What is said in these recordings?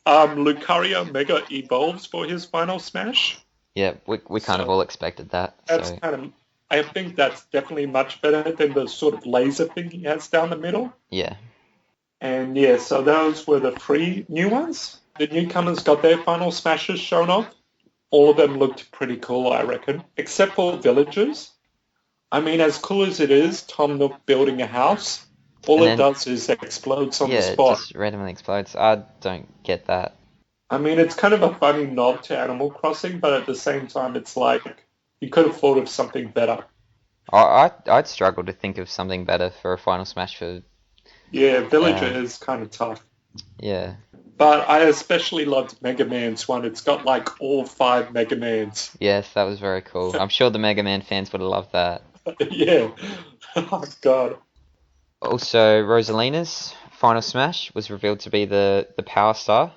Lucario Mega evolves for his final smash. Yeah, we kind of So all expected that. that's So kind of, I think that's definitely much better than the sort of laser thing he has down the middle. yeah, And yeah, so those were the three new ones. The newcomers got their final smashes shown off. All of them looked pretty cool, I reckon, except for villagers. I mean, as cool as it is, Tom Nook building a house, all and it then does is explodes on the yeah, it spot. just randomly explodes. I don't get that. I mean, it's kind of a funny nod to Animal Crossing, but at the same time, it's like you could have thought of something better. I'd struggle to think of something better for a final smash for Yeah, Villager um is kind of tough. yeah. But I especially loved Mega Man's one. It's got like all five Mega Mans. Yes, that was very cool. I'm sure the Mega Man fans would have loved that. Yeah. Oh, God. Also, Rosalina's final smash was revealed to be the Power Star.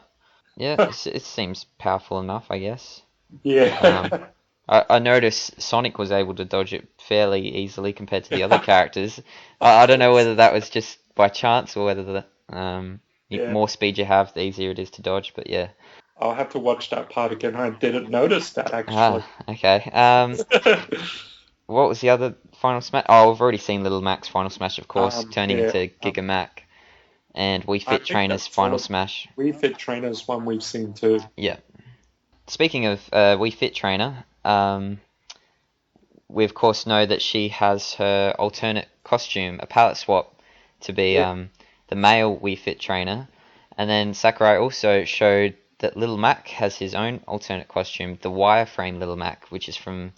Yeah, it seems powerful enough, I guess. Um, Yeah. I noticed Sonic was able to dodge it fairly easily compared to the other characters. I don't know whether that was just by chance or whether the Yeah. more speed you have, the easier it is to dodge. But yeah. I'll have to watch that part again. I didn't notice that actually. Ah, okay. What was the other final smash? Oh, we've already seen Little Mac's final smash, of course, turning Yeah. into Giga Mac, and Wii I Fit think Trainer's that's all final of smash. We Fit Trainers one we've seen too. Yeah. Speaking of Wii Fit Trainer, we of course know that she has her alternate costume, a palette swap, to be Yeah. the male Wii Fit Trainer, and then Sakurai also showed that Little Mac has his own alternate costume, the wireframe Little Mac, which is from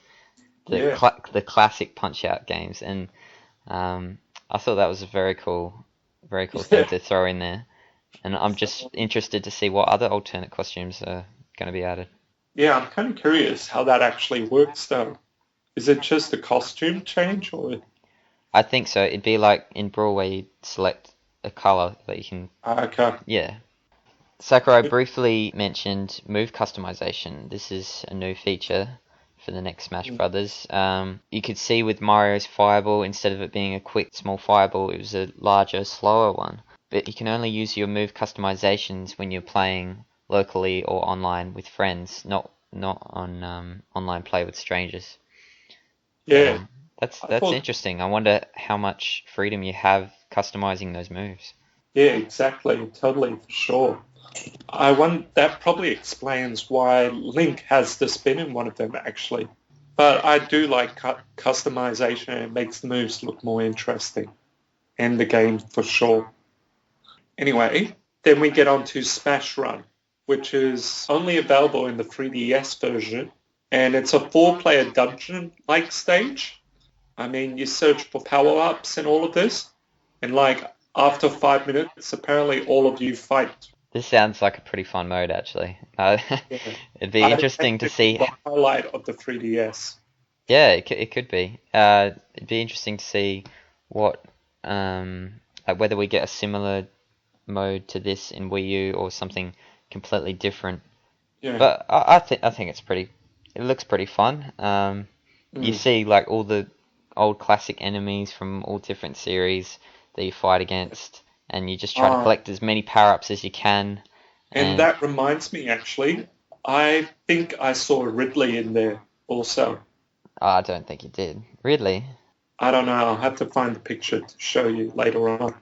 Yeah. the classic Punch Out games, and I thought that was a very cool thing Yeah. to throw in there. And I'm just interested to see what other alternate costumes are going to be added. Yeah, I'm kind of curious how that actually works though. Is it just a costume change or I think so. It'd be like in Brawl where you select a color that you can, okay. yeah. Sakurai briefly mentioned move customization. This is a new feature for the next Smash Brothers. You could see with Mario's fireball, instead of it being a quick, small fireball, it was a larger, slower one. But you can only use your move customizations when you're playing locally or online with friends, not on online play with strangers. Yeah. Um, I that's thought interesting. I wonder how much freedom you have customizing those moves. yeah, exactly, totally for sure. I want that probably explains why Link has the spin in one of them actually. But I do like customization. It makes the moves look more interesting and the game for sure. Anyway, then we get on to Smash Run, which is only available in the 3DS version, and it's a four-player dungeon-like stage. I mean, you search for power-ups and all of this, and like after 5 minutes, apparently all of you fight. This sounds like a pretty fun mode, actually. Yeah. It'd be I interesting think to it was see. the highlight of the 3DS. Yeah, it could be. It'd be interesting to see what, like whether we get a similar mode to this in Wii U or something completely different. Yeah. But I think it's pretty. It looks pretty fun. You Mm. see like all the old classic enemies from all different series that you fight against, and you just try to Uh, collect as many power-ups as you can. and And that reminds me, actually, I think I saw Ridley in there also. I don't think you did. Really? I don't know. I'll have to find the picture to show you later on.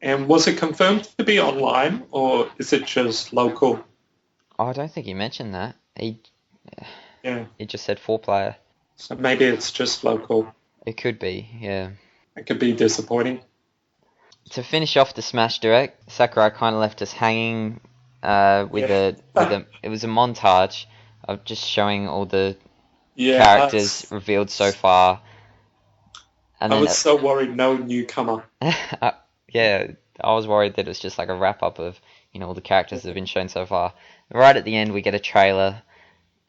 And was it confirmed to be online or is it just local? Oh, I don't think you mentioned that. Yeah. He just said four player. So maybe it's just local. It could be, yeah. It could be disappointing. To finish off the Smash Direct, Sakurai kind of left us hanging with Yeah. a it was a montage of just showing all the Yeah. characters revealed so far, and I then was so worried no newcomer. yeah, I was worried that it was just like a wrap up of all the characters that have been shown so far. Right at the end, we get a trailer,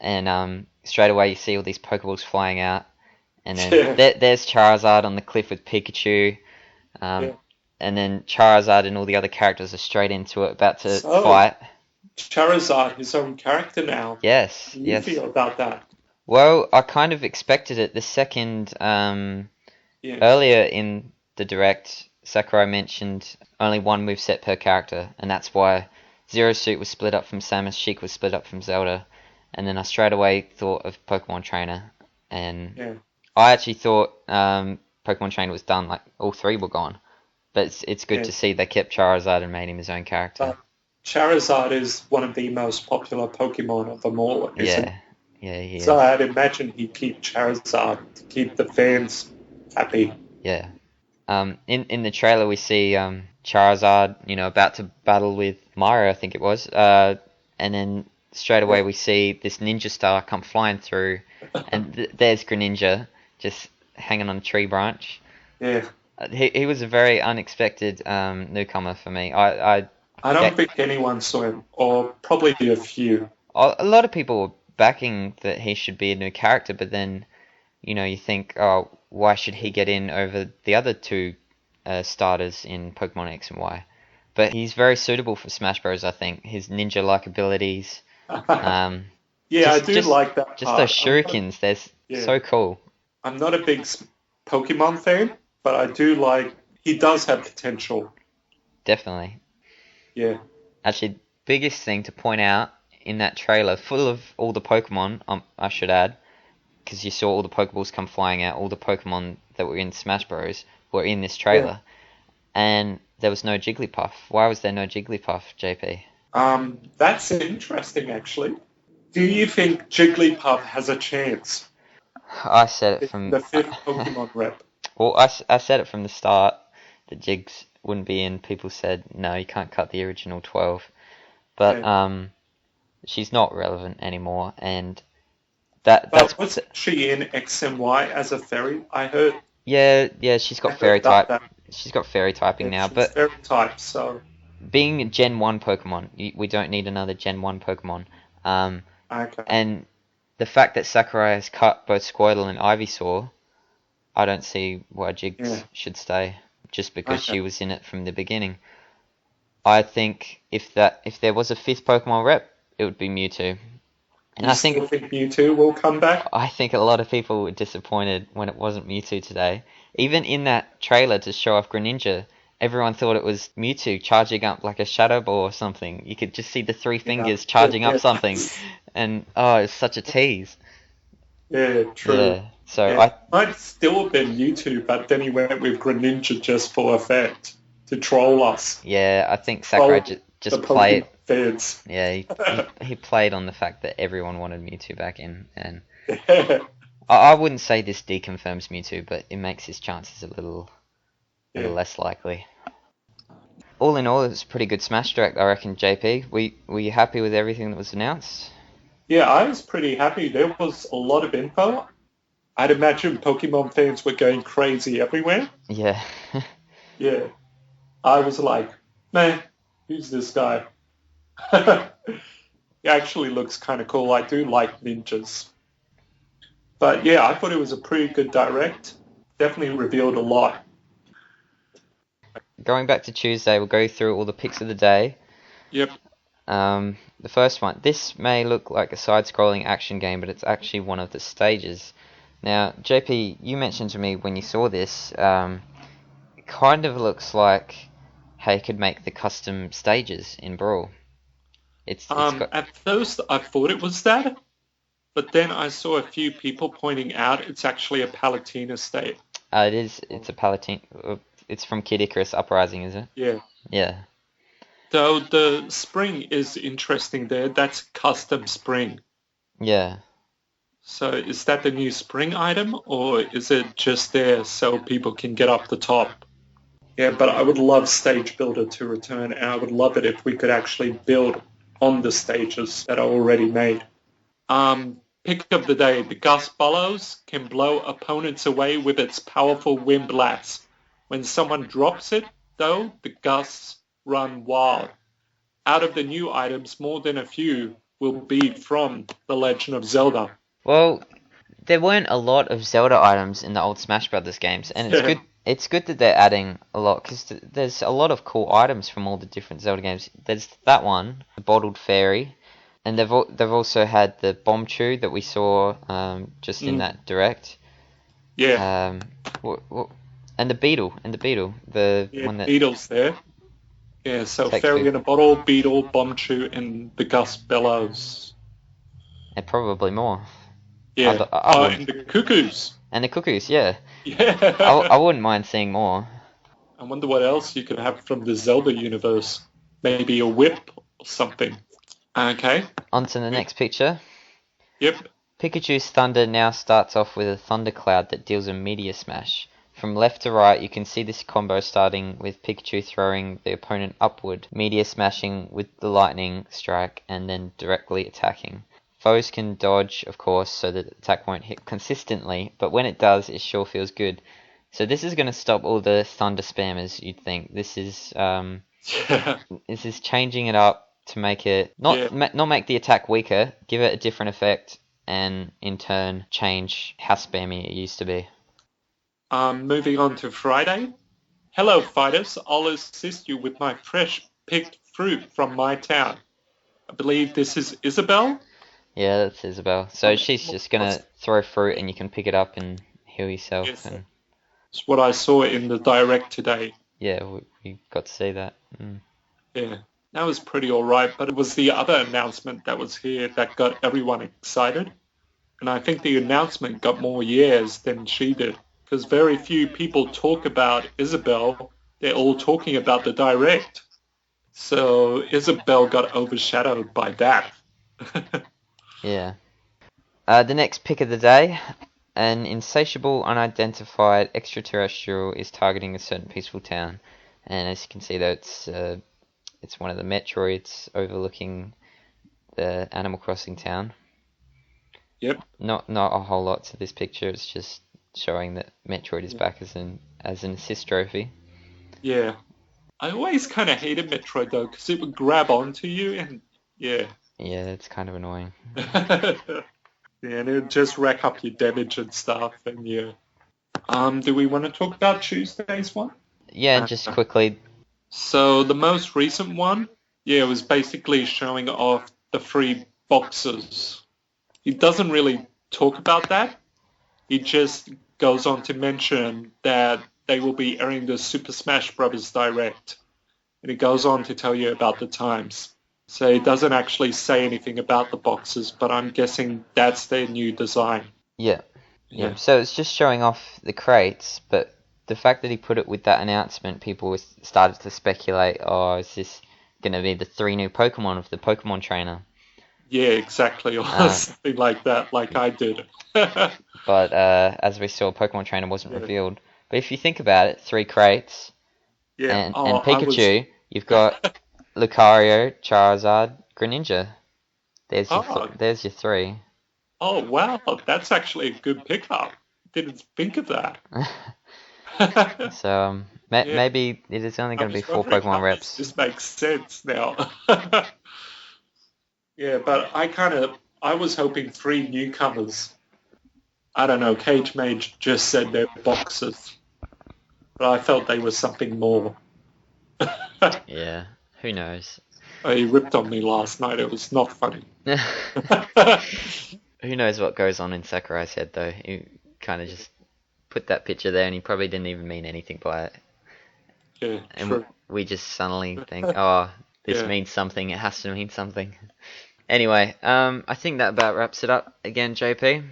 and straight away you see all these Pokeballs flying out, and then Yeah. there's Charizard on the cliff with Pikachu. Um, Yeah. and then Charizard and all the other characters are straight into it, about to So, fight. Charizard, his own character now. Yes, How do you yes. feel about that? Well, I kind of expected it. The second, Yeah. earlier in the direct, Sakurai mentioned only one moveset per character, and that's why Zero Suit was split up from Samus, Sheik was split up from Zelda, and then I straight away thought of Pokemon Trainer, and Yeah. I actually thought Pokemon Trainer was done, like all three were gone. But it's good Yeah. to see they kept Charizard and made him his own character. Charizard is one of the most popular Pokemon of them all, isn't it? Yeah, he So is. I'd imagine he'd keep Charizard to keep the fans happy. Yeah. In the trailer we see Charizard, about to battle with Mario, I think it was. And then straight away we see this ninja star come flying through, and there's Greninja just hanging on a tree branch. Yeah. He was a very unexpected newcomer for me. I don't think anyone saw him, or probably a few. A lot of people were backing that he should be a new character, but then, you think, oh, why should he get in over the other two starters in Pokemon X and Y? But he's very suitable for Smash Bros. I think his ninja-like abilities. Yeah, I do like that Just part. those shurikens, they're so cool. I'm not a big Pokemon fan, but I do like. He does have potential. Definitely. Yeah. Actually, biggest thing to point out in that trailer, full of all the Pokemon, I should add, because you saw all the Pokeballs come flying out, all the Pokemon that were in Smash Bros. Were in this trailer, and there was no Jigglypuff. Why was there no Jigglypuff, JP? That's interesting, actually. Do you think Jigglypuff has a chance? I said it from the 5th Pokemon rep. Well, I said it from the start that Jigs wouldn't be in. People said no, you can't cut the original 12, but she's not relevant anymore, and that's was she in X and Y as a fairy? I heard. Yeah, she's got fairy type. She's got fairy typing now, but fairy type. So being a Gen 1 Pokemon, we don't need another Gen 1 Pokemon. Okay. And the fact that Sakurai has cut both Squirtle and Ivysaur, I don't see why Jigs should stay just because she was in it from the beginning. I think if there was a 5th Pokemon rep, it would be Mewtwo. And I think Mewtwo will come back? I think a lot of people were disappointed when it wasn't Mewtwo today. Even in that trailer to show off Greninja, everyone thought it was Mewtwo charging up like a Shadow Ball or something. You could just see the 3 fingers charging up something. And, it's such a tease. Yeah, true. Yeah, so I might still have been Mewtwo, but then he went with Greninja just for effect to troll us. Yeah, I think Sakurai just played. Fans. Yeah, he played on the fact that everyone wanted Mewtwo back in, and I wouldn't say this deconfirms Mewtwo, but it makes his chances a little less likely. All in all, it was a pretty good Smash Direct, I reckon. JP, were you happy with everything that was announced? Yeah, I was pretty happy. There was a lot of info. I'd imagine Pokemon fans were going crazy everywhere. Yeah. Yeah. I was like, man, who's this guy? He actually looks kind of cool. I do like ninjas. But yeah, I thought it was a pretty good direct. Definitely revealed a lot. Going back to Tuesday, we'll go through all the picks of the day. Yep. The first one. This may look like a side-scrolling action game, but it's actually one of the stages. Now, JP, you mentioned to me when you saw this, it kind of looks like how you could make the custom stages in Brawl. At first, I thought it was that, but then I saw a few people pointing out it's actually a Palutena state. It is. It's a Palutena. It's from Kid Icarus Uprising, is it? Yeah. Yeah. So the spring is interesting there. That's custom spring. Yeah. So is that the new spring item, or is it just there so people can get up the top? Yeah, but I would love Stage Builder to return, and I would love it if we could actually build on the stages that are already made. Pick of the day. The Gust Bellows can blow opponents away with its powerful wind blast. When someone drops it, though, the gusts run wild. Out of the new items, more than a few will be from The Legend of Zelda. Well, there weren't a lot of Zelda items in the old Smash Brothers games, and it's good. It's good that they're adding a lot, because there's a lot of cool items from all the different Zelda games. There's that one, the Bottled Fairy, and they've also had the Bombchu that we saw just in that direct. Yeah. And the Beetle, the one that Beetle's there. Yeah, so Takes Fairy me- in a Bottle, Beetle, Bombchu, and the Gus Bellows. And probably more. Yeah. I would. And the Cuckoos. And the Cuckoos, yeah. Yeah. I wouldn't mind seeing more. I wonder what else you could have from the Zelda universe. Maybe a whip or something. Okay. On to the next picture. Yep. Pikachu's Thunder now starts off with a thundercloud that deals a Meteor Smash. From left to right, you can see this combo starting with Pikachu throwing the opponent upward, Meteor smashing with the Lightning Strike, and then directly attacking. Foes can dodge, of course, so that the attack won't hit consistently, but when it does, it sure feels good. So this is going to stop all the Thunder spammers, you'd think. This is changing it up to make it not make the attack weaker, give it a different effect, and in turn change how spammy it used to be. Moving on to Friday. Hello, fighters. I'll assist you with my fresh picked fruit from my town. I believe this is Isabelle. Yeah, that's Isabelle. So she's just going to throw fruit and you can pick it up and heal yourself. Yes. And It's what I saw in the direct today. yeah, we got to see that. Yeah, that was pretty alright, but it was the other announcement that was here that got everyone excited. And I think the announcement got more years than she did, because very few people talk about Isabelle. They're all talking about the direct. So Isabelle got overshadowed by that. Yeah. The next pick of the day. An insatiable, unidentified extraterrestrial is targeting a certain peaceful town. And as you can see, though, it's one of the Metroids overlooking the Animal Crossing town. Yep. Not a whole lot to this picture. It's just showing that Metroid is back as an assist trophy. Yeah. I always kind of hated Metroid, though, because it would grab onto you and, yeah. Yeah, it's kind of annoying. Yeah, and it would just rack up your damage and stuff, and yeah. Do we want to talk about Tuesday's one? Yeah, just quickly. So the most recent one, yeah, was basically showing off the free boxes. He doesn't really talk about that. He just goes on to mention that they will be airing the Super Smash Bros. Direct. And it goes on to tell you about the times. So it doesn't actually say anything about the boxes, but I'm guessing that's their new design. Yeah. So it's just showing off the crates, but the fact that he put it with that announcement, people started to speculate, oh, is this going to be the 3 new Pokemon of the Pokemon trainer? Yeah, exactly, or something like that, like I did. But as we saw, Pokemon trainer wasn't revealed. But if you think about it, 3 crates, and Pikachu, you've got Lucario, Charizard, Greninja. There's your 3. Oh, wow, that's actually a good pickup. Didn't think of that. So maybe it is only going to be 4 Pokemon reps. This makes sense now. Yeah, but I was hoping 3 newcomers. I don't know, Cage Mage just said they're boxes. But I felt they were something more. Yeah, who knows? He ripped on me last night, it was not funny. Who knows what goes on in Sakurai's head, though? He kind of just put that picture there and he probably didn't even mean anything by it. Yeah, and true. We just suddenly think, oh, this means something, it has to mean something. Anyway, I think that about wraps it up again, JP.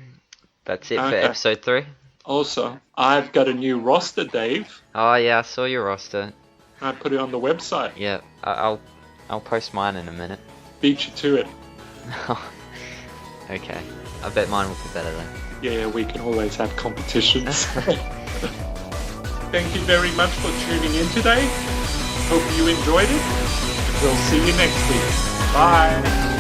That's it for episode 3. Also, I've got a new roster, Dave. Oh yeah, I saw your roster. I put it on the website. Yeah, I'll post mine in a minute. Beat you to it. Okay, I bet mine will be better then. Yeah, we can always have competitions. Thank you very much for tuning in today. Hope you enjoyed it. And we'll see you next week. Bye.